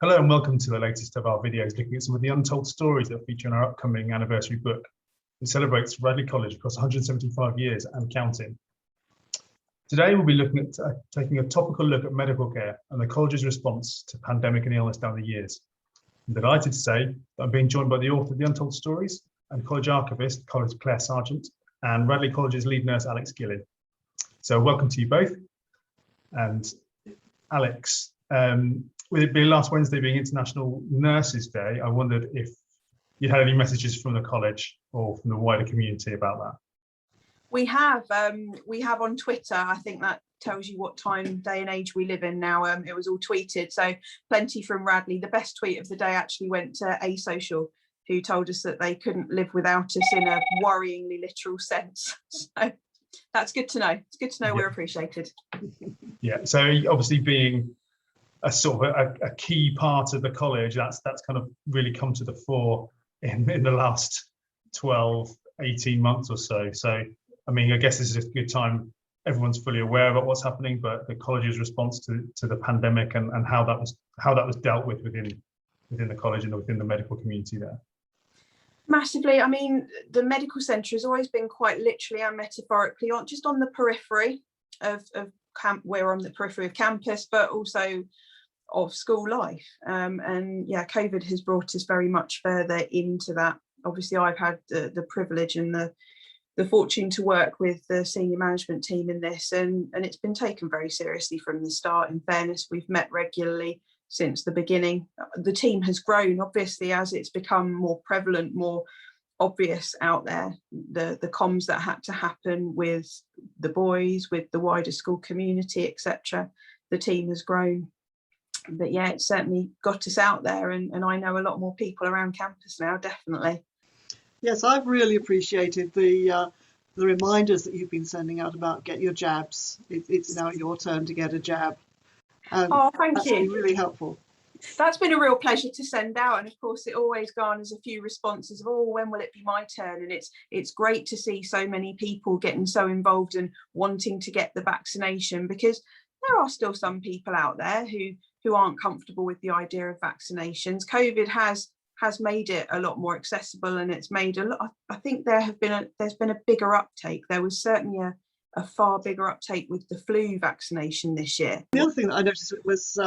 Hello and welcome to the latest of our videos looking at some of the untold stories that feature in our upcoming anniversary book. It celebrates Radley College across 175 years and counting. Today we'll be looking at taking a topical look at medical care and the college's response to pandemic and illness down the years. I'm delighted to say that I'm being joined by the author of the Untold Stories and College Archivist, Clare Sargent, and Radley College's lead nurse, Alex Gilly. So welcome to you both. And Alex, with it being last Wednesday being International Nurses Day, I wondered if you had any messages from the college or from the wider community about that. We have on Twitter. I think that tells you what time, day and age we live in now. It was all tweeted, so plenty from Radley. The best tweet of the day actually went to Asocial, who told us that they couldn't live without us in a worryingly literal sense. So that's good to know. It's good to know we're appreciated. Yeah, so obviously being a sort of a key part of the college, that's kind of really come to the fore in the last 12, 18 months or so. So, I mean, I guess this is a good time. Everyone's fully aware about what's happening, but the college's response to the pandemic and how that was dealt with within the college and within the medical community there. Massively. I mean, the medical centre has always been quite literally and metaphorically just on the periphery of camp. We're on the periphery of campus, but also of school life. And yeah, COVID has brought us very much further into that. Obviously, I've had the privilege and the fortune to work with the senior management team in this, and it's been taken very seriously from the start. In fairness, we've met regularly since the beginning. The team has grown, obviously, as it's become more prevalent, more obvious out there. The comms that had to happen with the boys, with the wider school community, etc. The team has grown. But yeah, it's certainly got us out there, and I know a lot more people around campus now, definitely. Yes, I've really appreciated the reminders that you've been sending out about get your jabs. It's now your turn to get a jab. Oh, thank you. That's been really helpful. That's been a real pleasure to send out, and of course it always garners a few responses of, oh, when will it be my turn? And it's great to see so many people getting so involved and wanting to get the vaccination, because there are still some people out there who aren't comfortable with the idea of vaccinations. COVID has made it a lot more accessible, and it's made a lot. I think there's been a bigger uptake. There was certainly a far bigger uptake with the flu vaccination this year. The other thing that I noticed was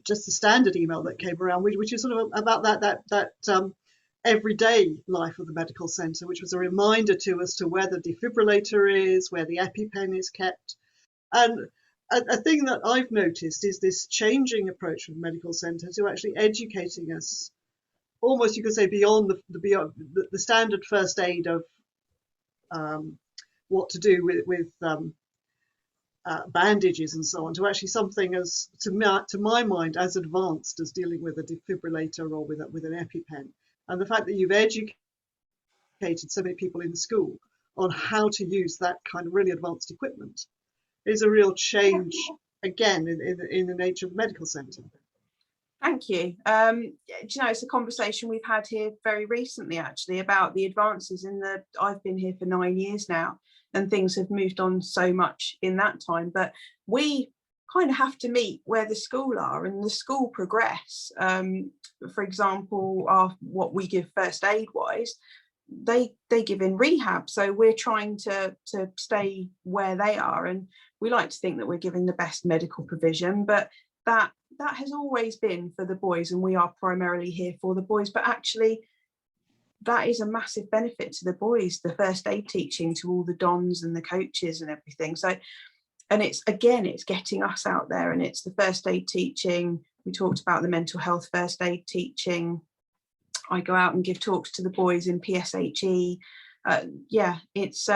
just the standard email that came around, which is sort of about that everyday life of the medical centre, which was a reminder to us to where the defibrillator is, where the EpiPen is kept. And a thing that I've noticed is this changing approach from the medical centre to actually educating us, almost you could say beyond the standard first aid of what to do with bandages and so on, to actually something as, to my mind, as advanced as dealing with a defibrillator or with an EpiPen. And the fact that you've educated so many people in school on how to use that kind of really advanced equipment is a real change, again, in the nature of the medical centre. Thank you. Do you know, it's a conversation we've had here very recently, actually, about the advances I've been here for 9 years now, and things have moved on so much in that time. But we kind of have to meet where the school are, and the school progress. For example, what we give first aid wise, they give in rehab, so we're trying to stay where they are, and we like to think that we're giving the best medical provision, but that has always been for the boys, and we are primarily here for the boys. But actually that is a massive benefit to the boys, the first aid teaching to all the dons and the coaches and everything. So, and it's getting us out there, and it's the first aid teaching. We talked about the mental health first aid teaching. I go out and give talks to the boys in PSHE. Yeah, it's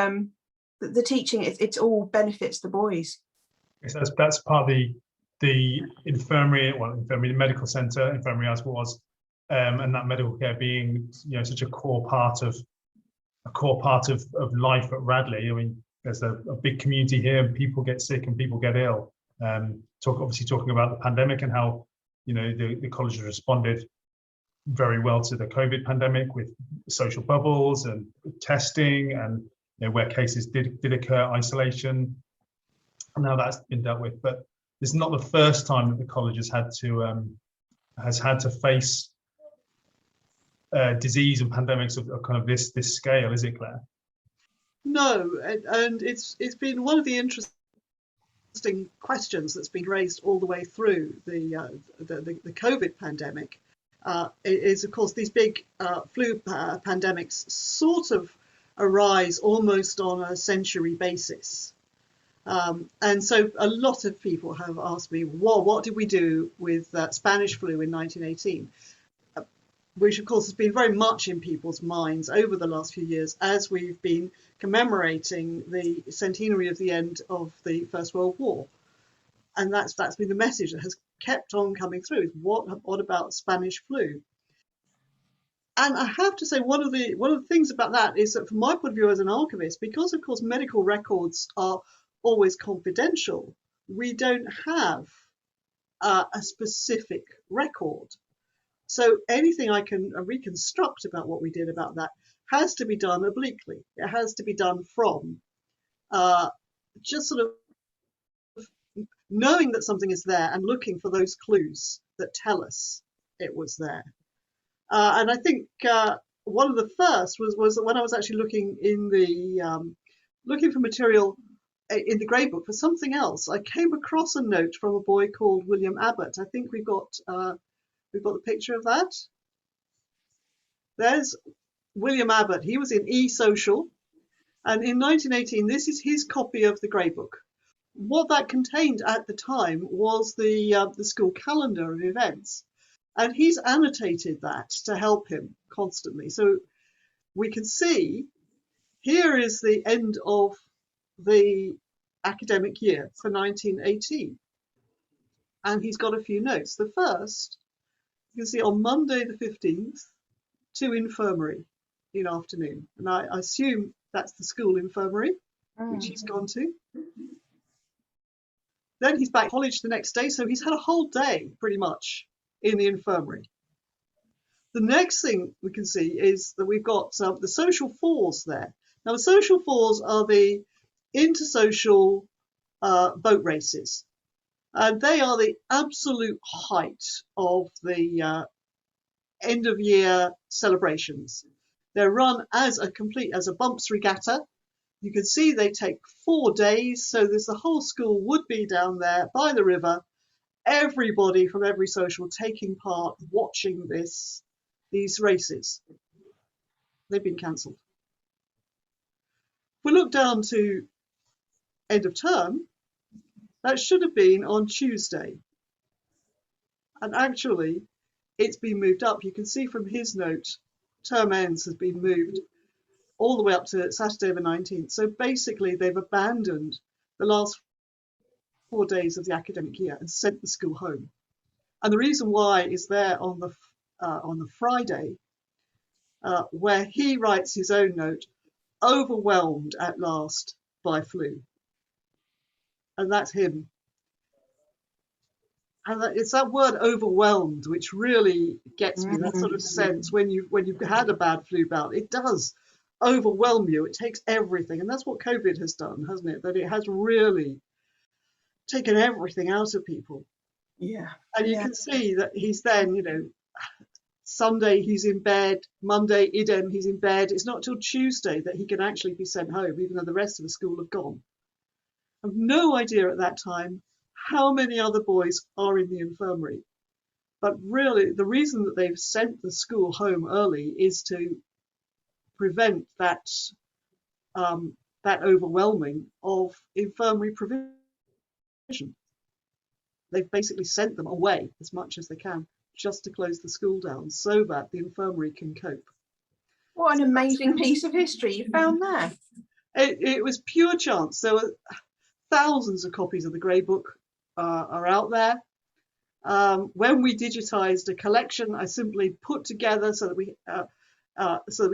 the teaching. It's all benefits the boys. Yes, that's part of the infirmary, the medical centre, infirmary as was, and that medical care being, you know, such a core part of life at Radley. I mean, there's a big community here, and people get sick and people get ill. Obviously talking about the pandemic and how, you know, the college has responded very well to the COVID pandemic with social bubbles and testing, and, you know, where cases did occur, isolation, and how that's been dealt with. But it's not the first time that the college has had to has had to face disease and pandemics of kind of this scale, is it, Claire? No, and it's been one of the interesting questions that's been raised all the way through the COVID pandemic. Is of course these big flu pandemics sort of arise almost on a century basis. And so a lot of people have asked me, what did we do with Spanish flu in 1918? Which of course has been very much in people's minds over the last few years as we've been commemorating the centenary of the end of the First World War. And that's been the message that has kept on coming through. What about Spanish flu? And I have to say, one of the things about that is that from my point of view as an archivist, because of course medical records are always confidential, we don't have a specific record. So anything I can reconstruct about what we did about that has to be done obliquely. It has to be done from just sort of knowing that something is there and looking for those clues that tell us it was there. And I think one of the first was when I was actually looking in looking for material in the grade book for something else. I came across a note from a boy called William Abbott. I think we've got the picture of that. There's William Abbott. He was in E-Social, and in 1918, this is his copy of the grade book. What that contained at the time was the school calendar of events, and he's annotated that to help him constantly. So we can see here is the end of the academic year for 1918, and he's got a few notes. The first, you can see on Monday the 15th, to infirmary in afternoon. And I assume that's the school infirmary, which he's gone to. Then he's back to college the next day, so he's had a whole day pretty much in the infirmary. The next thing we can see is that we've got the social fours there. Now the social fours are the intersocial boat races. And they are the absolute height of the end of year celebrations. They're run as a bumps regatta. You can see they take 4 days, so there's the whole school would be down there by the river, everybody from every social taking part, watching these races. They've been cancelled. If we look down to end of term, that should have been on Tuesday. And actually, it's been moved up. You can see from his note, term ends has been moved all the way up to Saturday the 19th. So basically, they've abandoned the last 4 days of the academic year and sent the school home. And the reason why is there on the Friday, where he writes his own note, overwhelmed at last by flu. And that's him. And it's that word overwhelmed which really gets me, that sort of sense when you've had a bad flu bout, it does overwhelm you. It takes everything. And that's what COVID has done, hasn't it? That it has really taken everything out of people. Yeah. And you can see that he's then, Sunday he's in bed, Monday idem he's in bed. It's not till Tuesday that he can actually be sent home, even though the rest of the school have gone. I've no idea at that time how many other boys are in the infirmary. But really, the reason that they've sent the school home early is to prevent that overwhelming of infirmary provision. They've basically sent them away as much as they can, just to close the school down so that the infirmary can cope. What an amazing piece of history you found there. It was pure chance. There were thousands of copies of the grade book are out there. When we digitized a collection, I simply put together so that we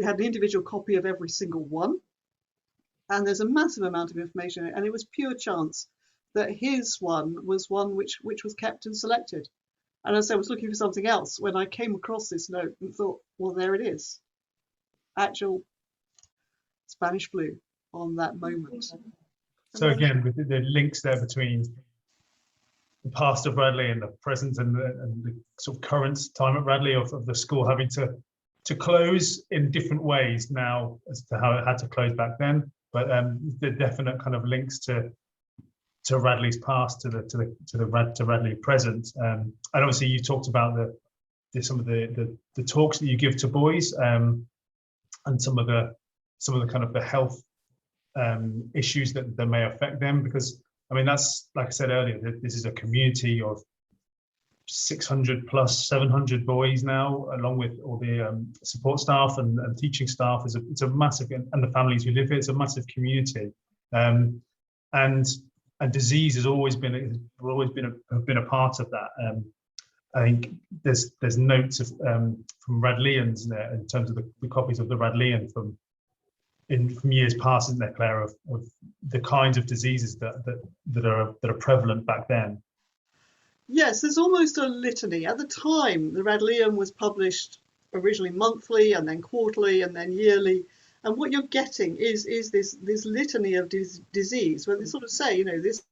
had an individual copy of every single one. And there's a massive amount of information, and it was pure chance that his one was one which was kept and selected. And as I was looking for something else, when I came across this note and thought, well, there it is. Actual Spanish flu on that moment. So again, with the links there between past of Radley and the present and the sort of current time at Radley of the school having to close in different ways now as to how it had to close back then, but the definite kind of links to Radley's past to Radley present, and obviously you talked about some of the talks that you give to boys, and some of the kind of the health issues that may affect them, because I mean that's, like I said earlier, this is a community of 600 plus 700 boys now, along with all the support staff and teaching staff. It's a massive, and the families who live here, it's a massive community, and disease has always been a part of that. I think there's notes from Radleyans in terms of the copies of the Radleyan from years past, isn't there, Claire, of the kinds of diseases that are prevalent back then. Yes, there's almost a litany. At the time, the Radleyan was published originally monthly and then quarterly and then yearly. And what you're getting is this litany of disease, where they sort of say, you know, this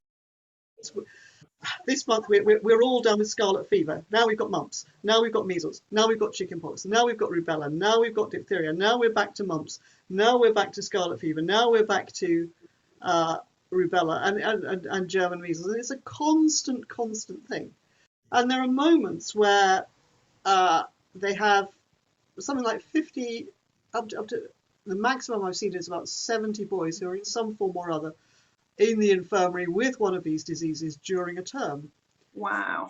month we're all done with scarlet fever. Now we've got mumps. Now we've got measles. Now we've got chickenpox. Now we've got rubella. Now we've got diphtheria. Now we're back to mumps. Now we're back to scarlet fever. Now we're back to rubella and German measles. And it's a constant thing. And there are moments where they have something like 50, up to the maximum I've seen is about 70 boys who are in some form or other in the infirmary with one of these diseases during a term. Wow.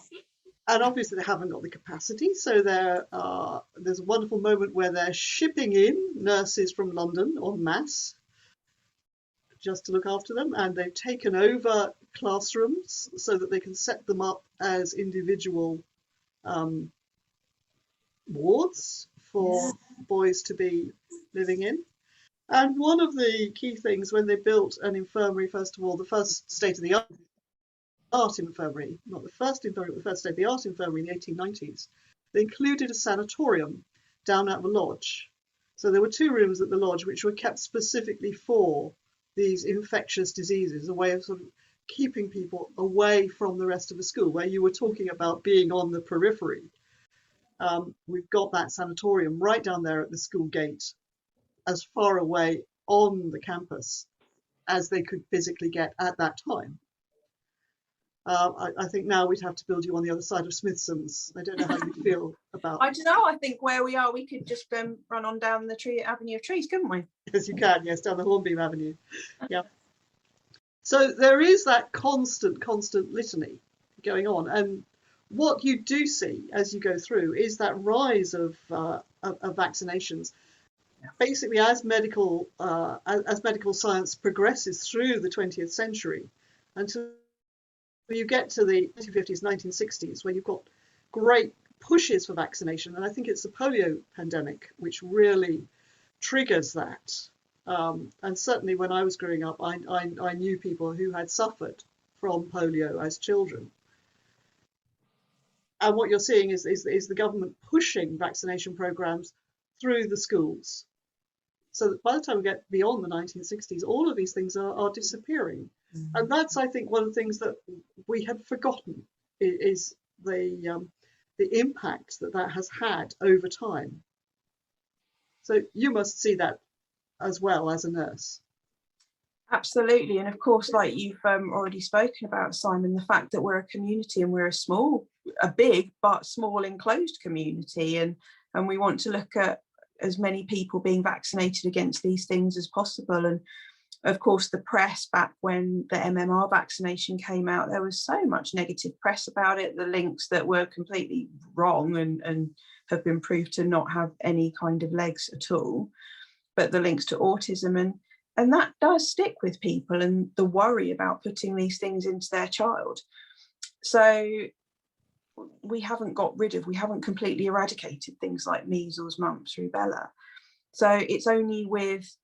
And obviously they haven't got the capacity, so there's a wonderful moment where they're shipping in nurses from London en masse just to look after them, and they've taken over classrooms so that they can set them up as individual wards for boys to be living in. And one of the key things when they built an infirmary, first of all, the first state-of-the-art infirmary, not the first infirmary, but the first state-of-the-art infirmary in the 1890s, they included a sanatorium down at the lodge. So there were 2 rooms at the lodge which were kept specifically for these infectious diseases, a way of sort of keeping people away from the rest of the school, where you were talking about being on the periphery. We've got that sanatorium right down there at the school gate, as far away on the campus as they could physically get at that time. I think now we'd have to build you on the other side of Smithson's. I don't know how you feel about. I don't know. I think where we are, we could just run on down the avenue of trees, couldn't we? Yes, you can. Yes, down the Hornbeam Avenue. Yeah. So there is that constant litany going on, and what you do see as you go through is that rise of vaccinations. Basically, as medical science progresses through the 20th century, until you get to the 1950s, 1960s, where you've got great pushes for vaccination, and I think it's the polio pandemic which really triggers that. And certainly, when I was growing up, I knew people who had suffered from polio as children. And what you're seeing is the government pushing vaccination programs through the schools. So that by the time we get beyond the 1960s, all of these things are disappearing. Mm-hmm. And that's, I think, one of the things that we had forgotten is the impact that has had over time. So you must see that as well as a nurse. Absolutely. And of course, like you've already spoken about, Simon, the fact that we're a community and we're a big but small enclosed community, and we want to look at as many people being vaccinated against these things as possible. And of course, the press, back when the MMR vaccination came out, there was so much negative press about it, the links that were completely wrong and have been proved to not have any kind of legs at all, but the links to autism, and that does stick with people, and the worry about putting these things into their child. So we haven't completely eradicated things like measles, mumps, rubella. So it's only with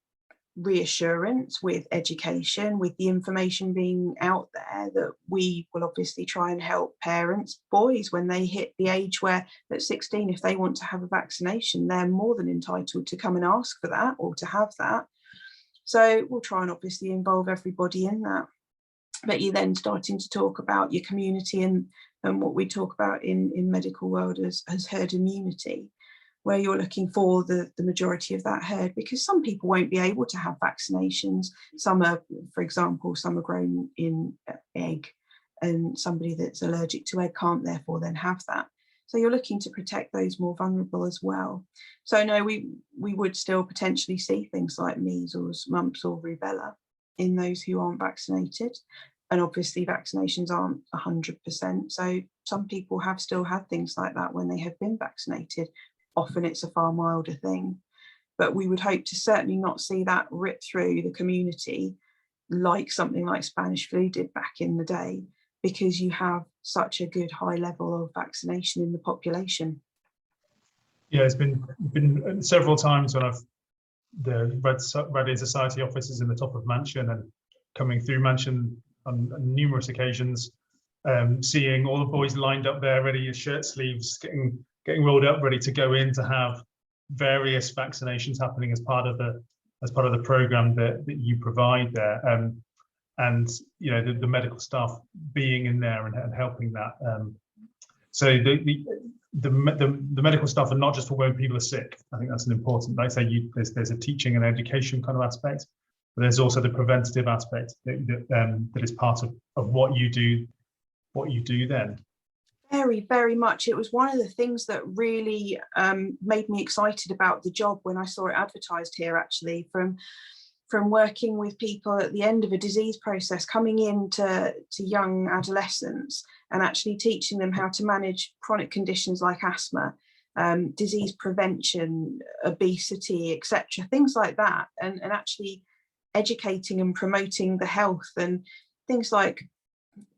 reassurance, with education, with the information being out there, that we will obviously try and help parents, boys, when they hit the age where at 16, if they want to have a vaccination, they're more than entitled to come and ask for that or to have that. So we'll try and obviously involve everybody in that. but you're then starting to talk about your community and what we talk about in medical world as herd immunity, where you're looking for the majority of that herd, because some people won't be able to have vaccinations. Some are, for example, some are grown in egg, and somebody that's allergic to egg can't therefore then have that. So you're looking to protect those more vulnerable as well. So no, we would still potentially see things like measles, mumps or rubella in those who aren't vaccinated. And obviously vaccinations aren't 100%. So some people have still had things like that when they have been vaccinated. Often it's a far milder thing. But we would hope to certainly not see that rip through the community like something like Spanish flu did back in the day, because you have such a good high level of vaccination in the population. Yeah, it's been several times when I've the Radley Society offices in the top of Mansion and coming through Mansion on numerous occasions, seeing all the boys lined up there, ready, shirt sleeves getting rolled up, ready to go in to have various vaccinations happening as part of the program that you provide there. And you know, the medical staff being in there and helping that. So the medical staff are not just for when people are sick. I think that's an important. Like I say, there's a teaching and education kind of aspect, but there's also the preventative aspect that is part of what you do. What you do then. Very, very much. It was one of the things that really made me excited about the job when I saw it advertised here, actually, from working with people at the end of a disease process, coming into young adolescents and actually teaching them how to manage chronic conditions like asthma, disease prevention, obesity, etc., things like that, and actually educating and promoting the health. And things like,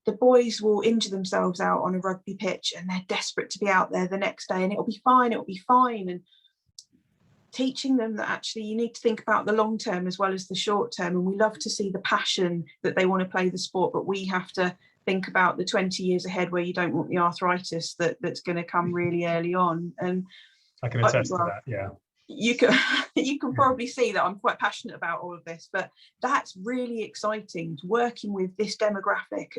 the boys will injure themselves out on a rugby pitch and they're desperate to be out there the next day, and it'll be fine. And teaching them that actually you need to think about the long term as well as the short term. And we love to see the passion that they want to play the sport, but we have to think about the 20 years ahead where you don't want the arthritis that's going to come really early on. And I can attest to that. Yeah, you can probably see that I'm quite passionate about all of this, but that's really exciting, working with this demographic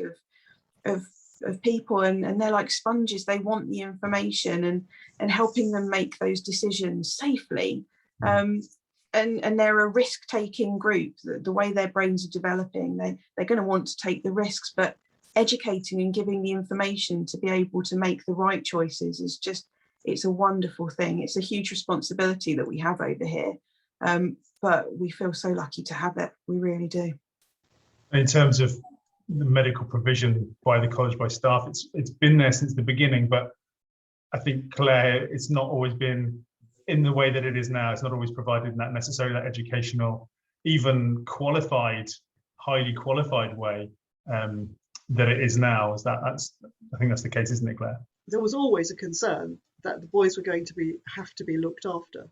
of people, and they're like sponges. They want the information and helping them make those decisions safely. And they're a risk-taking group. The way their brains are developing, they're going to want to take the risks, but educating and giving the information to be able to make the right choices is just, it's a wonderful thing. It's a huge responsibility that we have over here, but we feel so lucky to have it. We really do. In terms of the medical provision by the college, by staff, it's been there since the beginning, but I think, Claire, it's not always been in the way that it is now. It's not always provided in that necessarily that educational, even qualified, highly qualified way that it is now. I think that's the case, isn't it, Claire? There was always a concern that the boys were going to have to be looked after.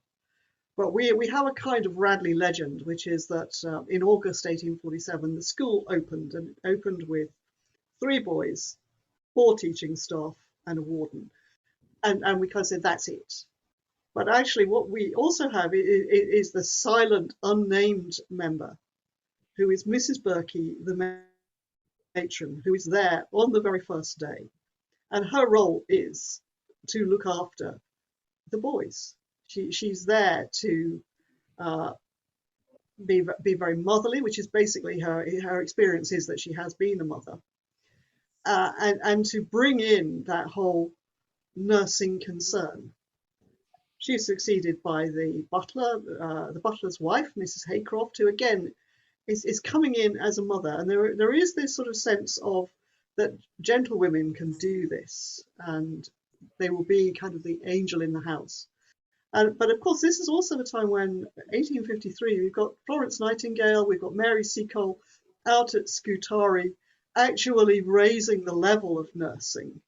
But we have a kind of Radley legend, which is that in August 1847, the school opened, and it opened with 3 boys, 4 teaching staff, and a warden. And we kind of said, that's it. But actually, what we also have is the silent, unnamed member, who is Mrs. Berkey, the matron, who is there on the very first day. And her role is to look after the boys. She's there to be very motherly, which is basically her experience is that she has been a mother, and to bring in that whole nursing concern. She's succeeded by the butler's wife, Mrs. Haycroft, who again is coming in as a mother, and there is this sort of sense of that gentlewomen can do this, and they will be kind of the angel in the house. But of course, this is also the time when, 1853, we've got Florence Nightingale, we've got Mary Seacole out at Scutari, actually raising the level of nursing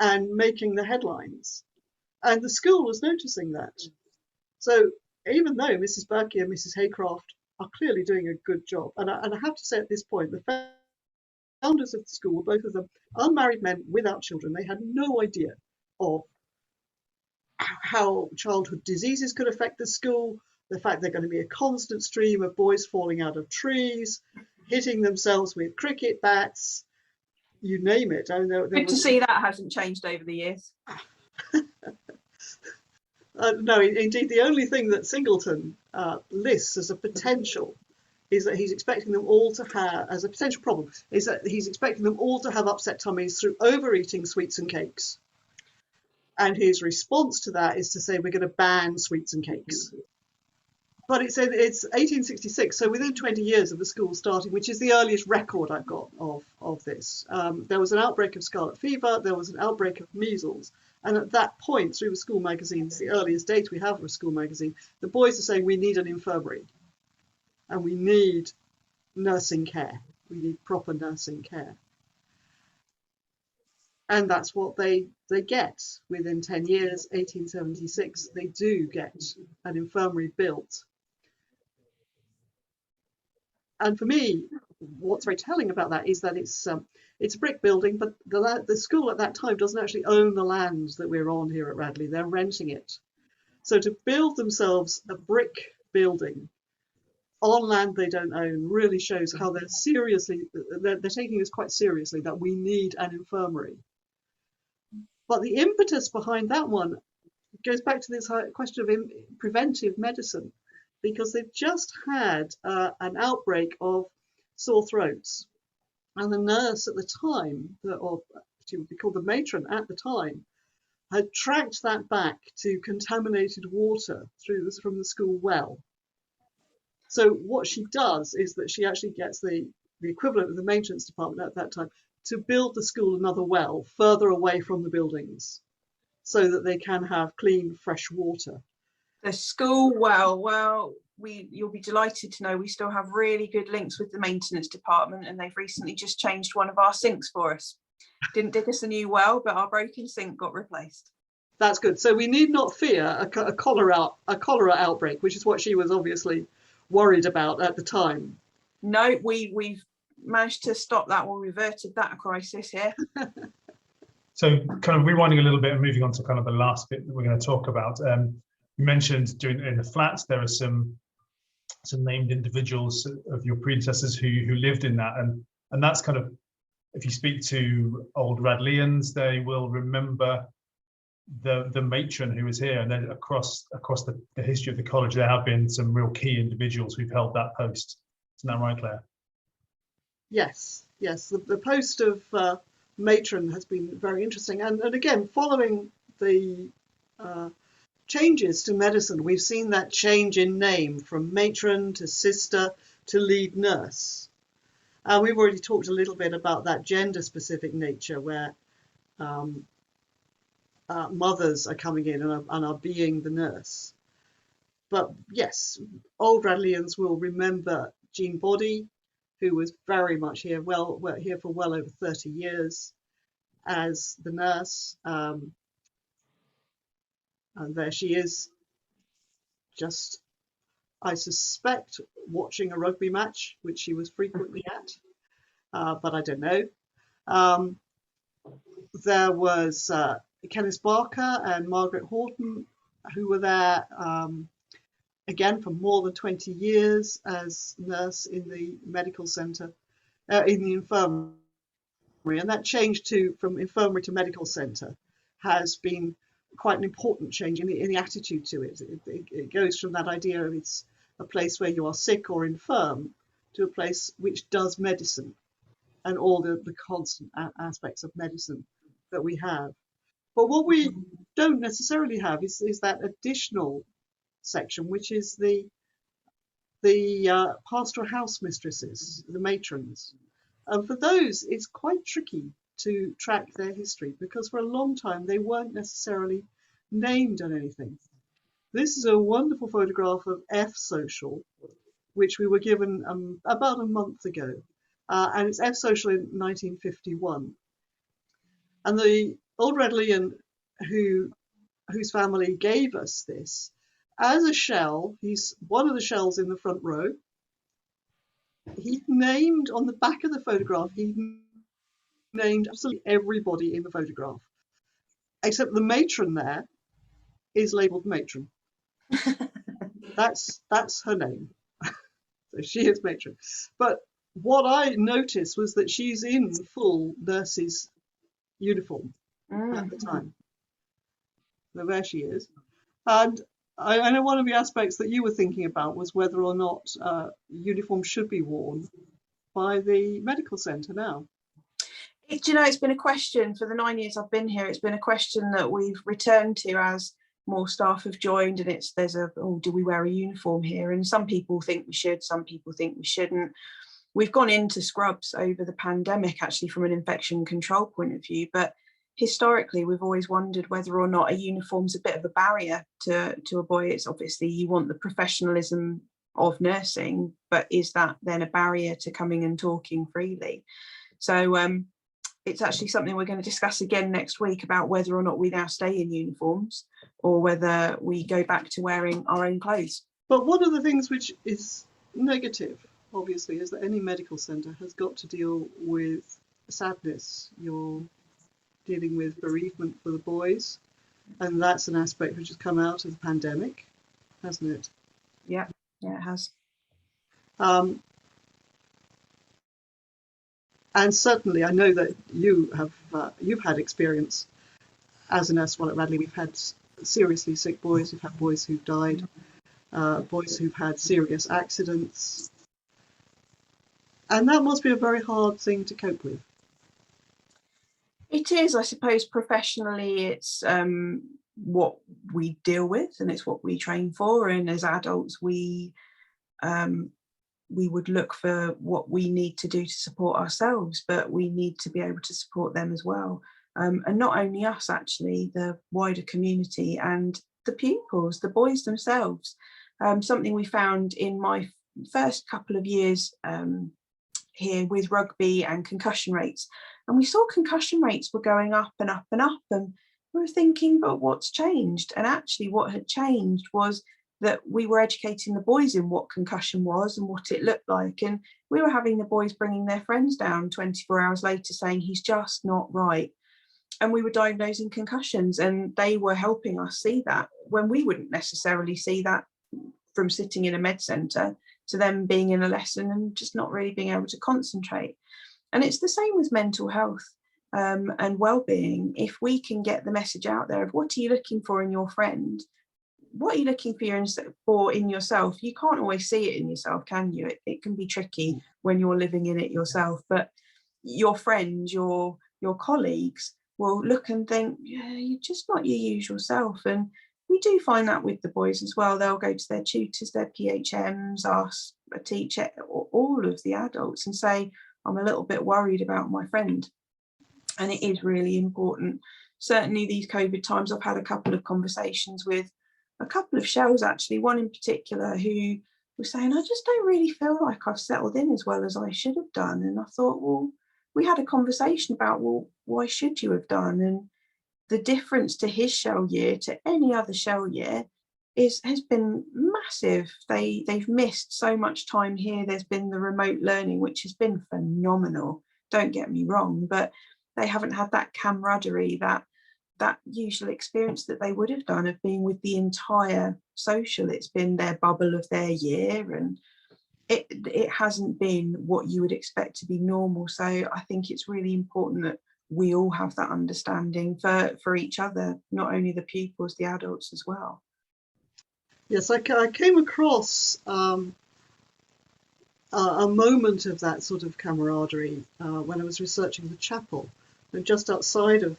and making the headlines. And the school was noticing that. So even though Mrs. Berkey and Mrs. Haycroft are clearly doing a good job, and I have to say at this point, the founders of the school, both of them unmarried men without children, they had no idea of how childhood diseases could affect the school, the fact they're going to be a constant stream of boys falling out of trees, hitting themselves with cricket bats, you name it. I mean, there Good to was, see that hasn't changed over the years. no, indeed, the only thing that Singleton lists as a potential is that he's expecting them all to have, as a potential problem, is that he's expecting them all to have upset tummies through overeating sweets and cakes. And his response to that is to say, we're going to ban sweets and cakes. But it's 1866, so within 20 years of the school starting, which is the earliest record I've got of this. There was an outbreak of scarlet fever, there was an outbreak of measles, and at that point, through the school magazines, the earliest date we have of a school magazine, the boys are saying we need an infirmary, and we need nursing care. We need proper nursing care. And that's what they get. Within 10 years, 1876, they do get an infirmary built. And for me, what's very telling about that is that it's a brick building, but the school at that time doesn't actually own the land that we're on here at Radley. They're renting it. So to build themselves a brick building on land they don't own really shows how they're taking this quite seriously, that we need an infirmary. But the impetus behind that one goes back to this question of preventive medicine, because they've just had an outbreak of sore throats. And the nurse at the time, or she would be called the matron at the time, had tracked that back to contaminated water from the school well. So what she does is that she actually gets the equivalent of the maintenance department at that time to build the school another well further away from the buildings so that they can have clean, fresh water. The school well, you'll be delighted to know we still have really good links with the maintenance department, and they've recently just changed one of our sinks for us. Didn't dig us a new well, but our broken sink got replaced. That's good. So we need not fear a cholera outbreak, which is what she was obviously worried about at the time. No, we've managed to stop that or reverted that crisis here. So kind of rewinding a little bit and moving on to kind of the last bit that we're going to talk about. You mentioned in the flats there are some named individuals of your predecessors who lived in that, and that's kind of, if you speak to old Radleyans, they will remember the matron who was here, and then across the history of the college there have been some real key individuals who've held that post. Isn't that right, Claire? Yes. The post of matron has been very interesting, and again, following the changes to medicine, we've seen that change in name from matron to sister to lead nurse. We've already talked a little bit about that gender-specific nature where mothers are coming in and are being the nurse. But yes, old Radleyans will remember Jean Body, who was very much here, here for well over 30 years as the nurse. And there she is, just, I suspect, watching a rugby match, which she was frequently at, but I don't know. There was Kenneth Barker and Margaret Horton, who were there again for more than 20 years as nurse in the medical centre, in the infirmary. And that change from infirmary to medical centre has been quite an important change in the attitude to it. It goes from that idea of it's a place where you are sick or infirm to a place which does medicine and all the constant aspects of medicine that we have. But what we don't necessarily have is that additional section, which is the pastoral house mistresses, the matrons. And for those, it's quite tricky to track their history because for a long time they weren't necessarily named on anything. This is a wonderful photograph of F Social, which we were given about a month ago, and it's F Social in 1951. And the old Radleyan whose family gave us this, as a shell, he's one of the shells in the front row. He named on the back of the photograph, he named absolutely everybody in the photograph, except the matron there is labelled matron. That's her name. So she is matron. But what I noticed was that she's in full nurse's uniform at the time. So there she is. And I know one of the aspects that you were thinking about was whether or not uniforms should be worn by the medical centre now. It's been a question for the 9 years I've been here. It's been a question that we've returned to as more staff have joined, and do we wear a uniform here? And some people think we should, some people think we shouldn't. We've gone into scrubs over the pandemic, actually, from an infection control point of view, but historically we've always wondered whether or not a uniform's a bit of a barrier to a boy. It's obviously, you want the professionalism of nursing, but is that then a barrier to coming and talking freely? So it's actually something we're going to discuss again next week, about whether or not we now stay in uniforms or whether we go back to wearing our own clothes. But one of the things which is negative, obviously, is that any medical centre has got to deal with sadness. You're dealing with bereavement for the boys, and that's an aspect which has come out of the pandemic, hasn't it? Yeah, it has. And certainly, I know that you have you've had experience as a nurse while at Radley. We've had seriously sick boys. We've had boys who've died, boys who've had serious accidents, and that must be a very hard thing to cope with. It is, I suppose. Professionally, it's what we deal with, and it's what we train for. And as adults, we would look for what we need to do to support ourselves, but we need to be able to support them as well. And not only us, actually, the wider community and the pupils, the boys themselves. Something we found in my first couple of years here with rugby and concussion rates. And we saw concussion rates were going up and up and up. And we were thinking, but what's changed? And actually what had changed was that we were educating the boys in what concussion was and what it looked like. And we were having the boys bringing their friends down 24 hours later saying, he's just not right. And we were diagnosing concussions, and they were helping us see that when we wouldn't necessarily see that from sitting in a med centre to them being in a lesson and just not really being able to concentrate. And it's the same with mental health and well-being. If we can get the message out there of what are you looking for in your friend, what are you looking for in yourself? You can't always see it in yourself, can you? It can be tricky when you're living in it yourself, but your friends, your colleagues will look and think, yeah, you're just not your usual self. And we do find that with the boys as well. They'll go to their tutors, their PHMs, ask a teacher, or all of the adults, and say, I'm a little bit worried about my friend. And it is really important. Certainly these COVID times, I've had a couple of conversations with a couple of shells, actually, one in particular who was saying, I just don't really feel like I've settled in as well as I should have done. And I thought, well, we had a conversation about, well, why should you have done? And the difference to his shell year to any other shell year has been massive. They've missed so much time here. There's been the remote learning, which has been phenomenal. Don't get me wrong, but they haven't had that camaraderie, that usual experience that they would have done of being with the entire social. It's been their bubble of their year, and it hasn't been what you would expect to be normal. So I think it's really important that we all have that understanding for each other, not only the pupils, the adults as well. Yes, I came across a moment of that sort of camaraderie when I was researching the chapel. And just outside of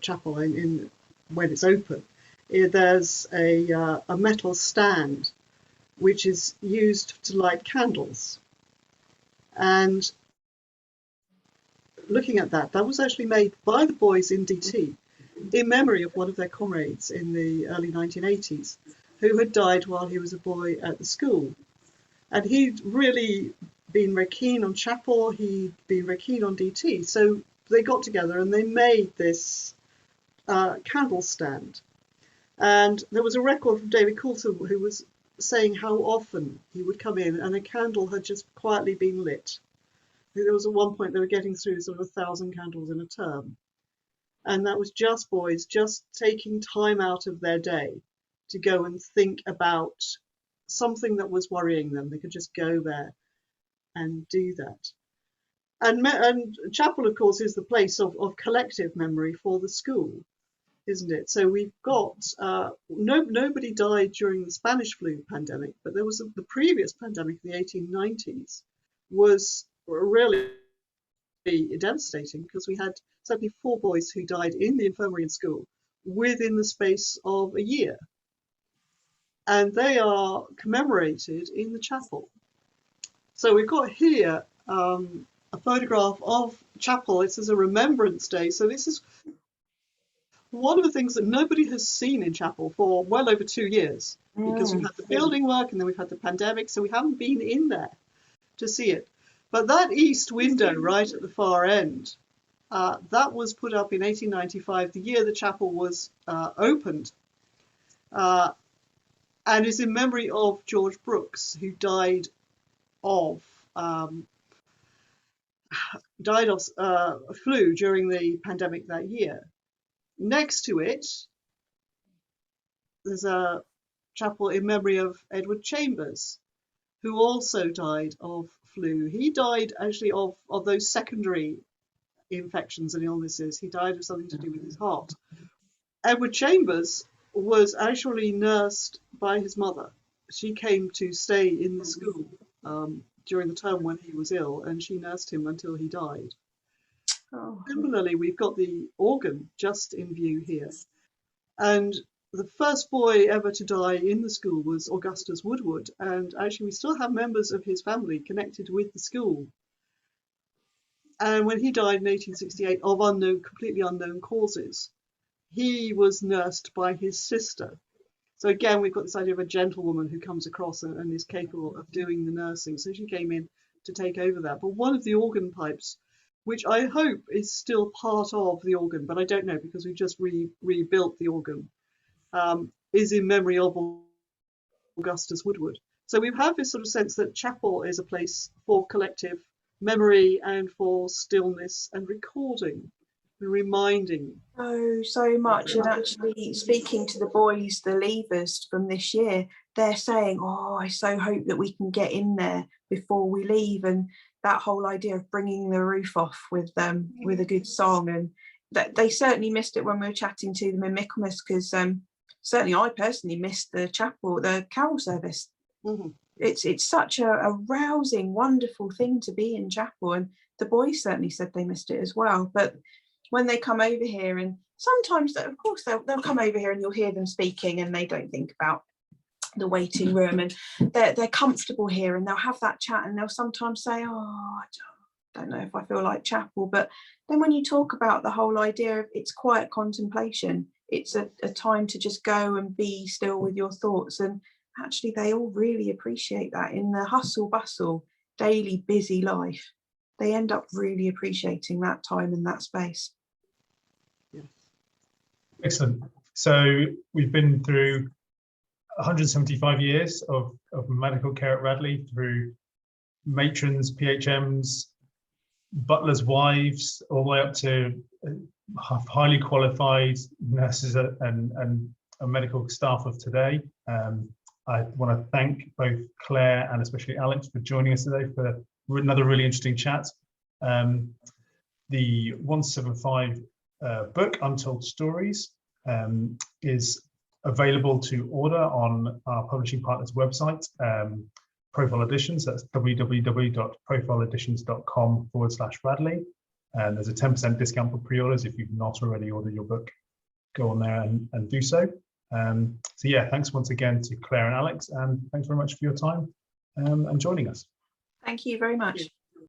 chapel, when it's open, there's a metal stand which is used to light candles. And looking at that was actually made by the boys in DT in memory of one of their comrades in the early 1980s who had died while he was a boy at the school. And he'd really been very keen on chapel, he'd been very keen on DT. So they got together and they made this candle stand. And there was a record from David Coulter who was saying how often he would come in and a candle had just quietly been lit. There was at one point they were getting through sort of 1,000 candles in a term. And that was just boys just taking time out of their day to go and think about something that was worrying them. They could just go there and do that. And chapel, of course, is the place of collective memory for the school, isn't it? So we've got nobody died during the Spanish flu pandemic, but there was the previous pandemic, the 1890s, was really devastating because we had 74 boys who died in the infirmary in school within the space of a year, and they are commemorated in the chapel. So we've got here a photograph of chapel. This is a Remembrance Day, so this is one of the things that nobody has seen in chapel for well over 2 years, because we've had the building work and then we've had the pandemic, so we haven't been in there to see it. But that east window right at the far end, that was put up in 1895, the year the chapel was opened, and is in memory of George Brooks, who died of flu during the pandemic that year. Next to it, there's a chapel in memory of Edward Chambers, who also died of flu. He died actually of those secondary infections and illnesses. He died of something to do with his heart. Edward Chambers was actually nursed by his mother. She came to stay in the school during the term when he was ill, and she nursed him until he died. Oh. Similarly, we've got the organ just in view here. And the first boy ever to die in the school was Augustus Woodward, and actually we still have members of his family connected with the school. And when he died in 1868 of completely unknown causes, he was nursed by his sister. So again, we've got this idea of a gentlewoman who comes across and is capable of doing the nursing. So she came in to take over that. But one of the organ pipes, which I hope is still part of the organ, but I don't know because we've just rebuilt the organ, is in memory of Augustus Woodward. So we have this sort of sense that chapel is a place for collective memory and for stillness and recording, reminding. Oh, so much. And actually speaking to the boys, the leavers from this year, they're saying, oh, I so hope that we can get in there before we leave. And that whole idea of bringing the roof off with a good song, and that they certainly missed it when we were chatting to them in Michaelmas, because certainly I personally missed the chapel, the carol service. Mm-hmm. It's such a rousing, wonderful thing to be in chapel, and the boys certainly said they missed it as well. But when they come over here, and sometimes, of course, they'll come over here and you'll hear them speaking and they don't think about the waiting room, and they're comfortable here, and they'll have that chat, and they'll sometimes say, oh, I don't know if I feel like chapel. But then when you talk about the whole idea of it's quiet contemplation, it's a time to just go and be still with your thoughts, and actually they all really appreciate that in the hustle bustle daily busy life. They end up really appreciating that time and that space. Yes. Excellent. So we've been through 175 years of medical care at Radley, through matrons, PHMs, butlers' wives, all the way up to highly qualified nurses and medical staff of today. I want to thank both Claire and especially Alex for joining us today for another really interesting chat. The 175 book, Untold Stories, is available to order on our publishing partner's website, Profile Editions. That's www.profileeditions.com/Radley. And there's a 10% discount for pre-orders. If you've not already ordered your book, go on there and do so. So yeah, thanks once again to Claire and Alex, and thanks very much for your time and joining us. Thank you very much.